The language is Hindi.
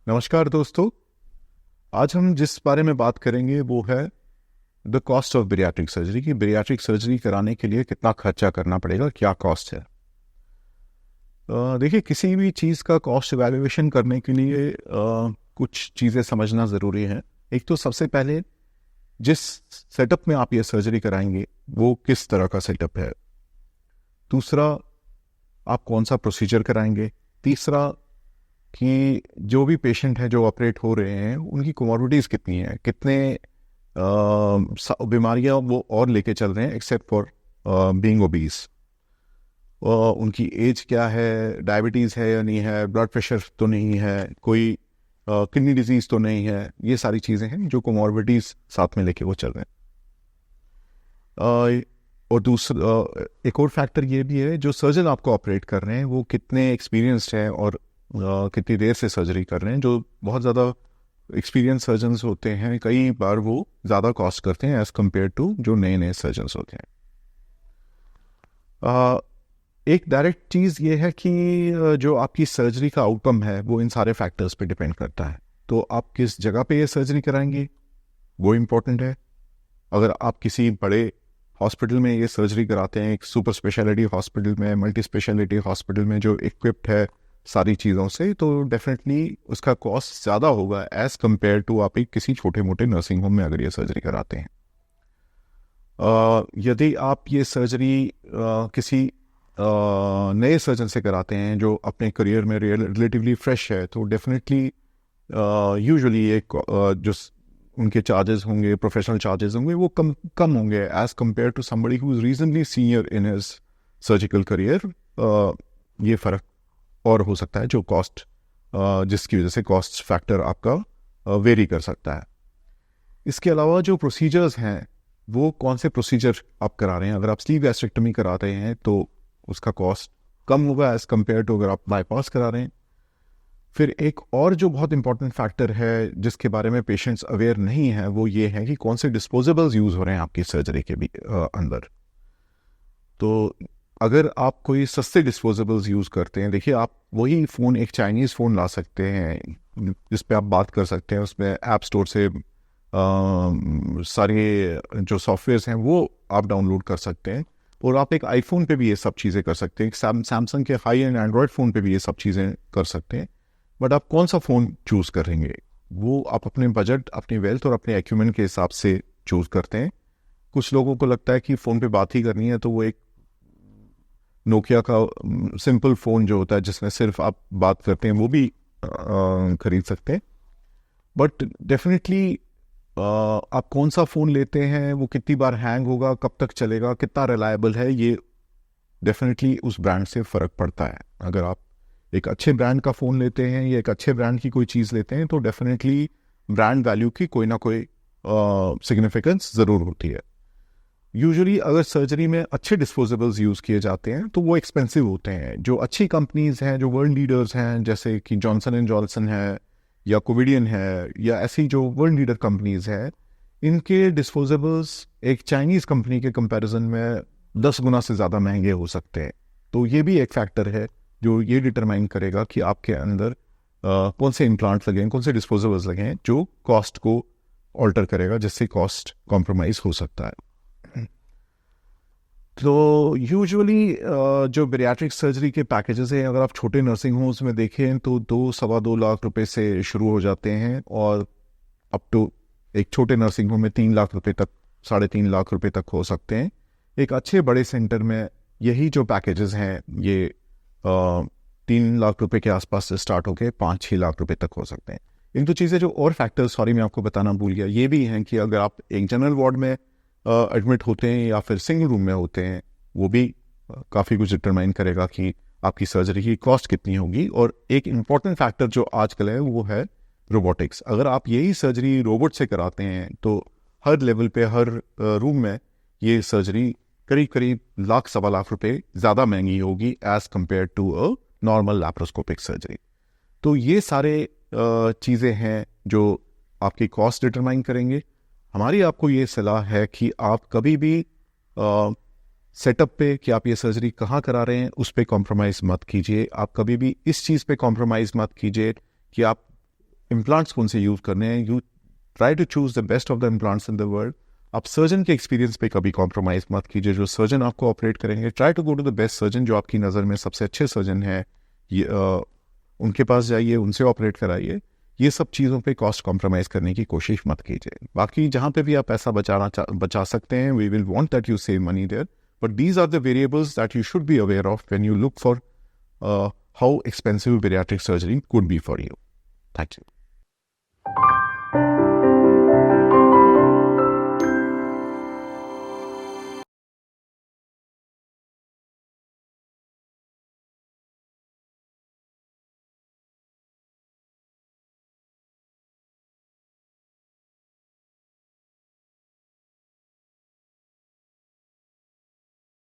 नमस्कार दोस्तों। आज हम जिस बारे में बात करेंगे वो है the cost of bariatric surgery की बेरियाट्रिक सर्जरी कराने के लिए कितना खर्चा करना पड़ेगा, क्या कॉस्ट है। देखिए, किसी भी चीज़ का कॉस्ट एवेल्युएशन करने के लिए कुछ चीज़ें समझना ज़रूरी है। एक तो सबसे पहले जिस सेटअप में आप ये सर्जरी कराएंगे वो किस तरह का सेटअप है। दूसरा, आप कौन सा प्रोसीजर कराएंगे। तीसरा, कि जो भी पेशेंट हैं जो ऑपरेट हो रहे हैं उनकी कोमॉर्बिडिटीज़ कितनी हैं, कितने बीमारियां वो और लेके चल रहे हैं एक्सेप्ट फॉर बीइंग ओबीस। उनकी एज क्या है, डायबिटीज़ है या नहीं है, ब्लड प्रेशर तो नहीं है, कोई किडनी डिजीज़ तो नहीं है। ये सारी चीज़ें हैं जो कोमॉर्बिडिटीज़ साथ में लेके वो चल रहे हैं। और दूसरा, एक और फैक्टर ये भी है, जो सर्जन आपको ऑपरेट कर रहे हैं वो कितने एक्सपीरियंस्ड हैं और कितनी देर से सर्जरी कर रहे हैं। जो बहुत ज़्यादा एक्सपीरियंस सर्जन्स होते हैं कई बार वो ज़्यादा कॉस्ट करते हैं एज़ कम्पेयर टू जो नए नए सर्जन्स होते हैं। एक डायरेक्ट चीज़ ये है कि जो आपकी सर्जरी का आउटकम है वो इन सारे फैक्टर्स पे डिपेंड करता है। तो आप किस जगह पे ये सर्जरी कराएंगे वो इम्पोर्टेंट है। अगर आप किसी बड़े हॉस्पिटल में ये सर्जरी कराते हैं, एक सुपर स्पेशलिटी हॉस्पिटल में, मल्टी स्पेशलिटी हॉस्पिटल में जो इक्विप्ड है सारी चीज़ों से, तो डेफिनेटली उसका कॉस्ट ज़्यादा होगा एज़ कम्पेयर टू आप एक किसी छोटे मोटे नर्सिंग होम में अगर ये सर्जरी कराते हैं। यदि आप ये सर्जरी किसी नए सर्जन से कराते हैं जो अपने करियर में रिलेटिवली फ्रेश है, तो डेफिनेटली यूजुअली एक जो उनके चार्जेस होंगे, प्रोफेशनल चार्जेस होंगे, वो कम कम होंगे as compare to somebody who is reasonably senior in his surgical career. ये फ़र्क और हो सकता है जो कॉस्ट, जिसकी वजह से कॉस्ट फैक्टर आपका वेरी कर सकता है। इसके अलावा जो प्रोसीजर्स हैं वो कौन से प्रोसीजर आप करा रहे हैं। अगर आप स्लीव गैस्ट्रेक्टमी करा रहे हैं तो उसका कॉस्ट कम होगा एज़ कम्पेयर टू अगर आप बाईपास करा रहे हैं। फिर एक और जो बहुत इंपॉर्टेंट फैक्टर है जिसके बारे में पेशेंट्स अवेयर नहीं है वो ये है कि कौन से डिस्पोजेबल्स यूज़ हो रहे हैं आपकी सर्जरी के भी अंदर। तो अगर आप कोई सस्ते डिस्पोजेबल्स यूज़ करते हैं, देखिए आप वही फ़ोन, एक चाइनीज़ फ़ोन ला सकते हैं जिस पे आप बात कर सकते हैं, उसमें ऐप स्टोर से सारे जो सॉफ्टवेयर्स हैं वो आप डाउनलोड कर सकते हैं। और आप एक आईफोन पे भी ये सब चीज़ें कर सकते हैं, सैमसंग के हाई एंड एंड्रॉयड फ़ोन पे भी ये सब चीज़ें कर सकते हैं। बट आप कौन सा फ़ोन चूज़ करेंगे वो आप अपने बजट, अपनी वेल्थ और अपने एक्यूमेंट के हिसाब से चूज़ करते हैं। कुछ लोगों को लगता है कि फ़ोन पे बात ही करनी है तो वो एक नोकिया का सिंपल फ़ोन जो होता है जिसमें सिर्फ आप बात करते हैं वो भी खरीद सकते हैं। बट डेफिनेटली आप कौन सा फ़ोन लेते हैं, वो कितनी बार हैंग होगा, कब तक चलेगा, कितना रिलायबल है, ये डेफिनेटली उस ब्रांड से फ़र्क पड़ता है। अगर आप एक अच्छे ब्रांड का फ़ोन लेते हैं या एक अच्छे ब्रांड की कोई चीज़ लेते हैं तो डेफिनेटली ब्रांड वैल्यू की कोई ना कोई सिग्निफिकेंस ज़रूर होती है। यूजुअली अगर सर्जरी में अच्छे डिस्पोजेबल्स यूज़ किए जाते हैं तो वो एक्सपेंसिव होते हैं। जो अच्छी कंपनीज़ हैं, जो वर्ल्ड लीडर्स हैं, जैसे कि जॉनसन एंड जॉनसन है या कोविडियन है या ऐसी जो वर्ल्ड लीडर कंपनीज़ हैं, इनके डिस्पोजेबल्स एक चाइनीज़ कंपनी के कंपैरिजन में 10 गुना से ज़्यादा महंगे हो सकते हैं। तो ये भी एक फैक्टर है जो ये डिटरमाइन करेगा कि आपके अंदर कौन से इम्प्लांट लगे हैं, कौन से डिस्पोजेबल्स लगे हैं, जो कॉस्ट को ऑल्टर करेगा, जिससे कॉस्ट कॉम्प्रोमाइज़ हो सकता है। तो यूजुअली जो बेरियाट्रिक सर्जरी के पैकेजेस हैं, अगर आप छोटे नर्सिंग होम्स में देखें तो 2-2.25 लाख रुपए से शुरू हो जाते हैं और अप टू एक छोटे नर्सिंग होम में 3 लाख रुपए तक, 3.5 लाख रुपए तक हो सकते हैं। एक अच्छे बड़े सेंटर में यही जो पैकेजेस हैं ये 3 लाख रुपए के आसपास से स्टार्ट होकर 5-6 लाख रुपए तक हो सकते हैं। इन तो चीज़ें जो और फैक्टर्स, सॉरी मैं आपको बताना भूल गया, ये भी हैं कि अगर आप एक जनरल वार्ड में एडमिट होते हैं या फिर सिंगल रूम में होते हैं, वो भी काफ़ी कुछ डिटरमाइन करेगा कि आपकी सर्जरी की कॉस्ट कितनी होगी। और एक इम्पॉर्टेंट फैक्टर जो आजकल है वो है रोबोटिक्स। अगर आप यही सर्जरी रोबोट से कराते हैं तो हर लेवल पे, हर रूम में ये सर्जरी करीब करीब 1-1.25 लाख रुपए ज़्यादा महंगी होगी as compare to a normal laparoscopic surgery. तो ये सारे चीज़ें हैं जो आपकी कॉस्ट डिटरमाइन करेंगे। हमारी आपको ये सलाह है कि आप कभी भी सेटअप पे, कि आप ये सर्जरी कहाँ करा रहे हैं उस पर कॉम्प्रोमाइज़ मत कीजिए। आप कभी भी इस चीज़ पे कॉम्प्रोमाइज़ मत कीजिए कि आप इम्प्लांट्स कौन से यूज़ करने हैं, you try to choose the best of the implants in the world. आप सर्जन के एक्सपीरियंस पे कभी कॉम्प्रोमाइज़ मत कीजिए, जो सर्जन आपको ऑपरेट करेंगे try to go to the best surgeon, जो आपकी नज़र में सबसे अच्छे सर्जन है, ये उनके पास जाइए, उनसे ऑपरेट कराइए। ये सब चीज़ों पे कॉस्ट कॉम्प्रोमाइज़ करने की कोशिश मत कीजिए। बाकी जहाँ पे भी आप पैसा बचा सकते हैं, we will want that you save money there, but these are the variables that you should be aware of when you look for how expensive bariatric surgery could be for you. Thank you.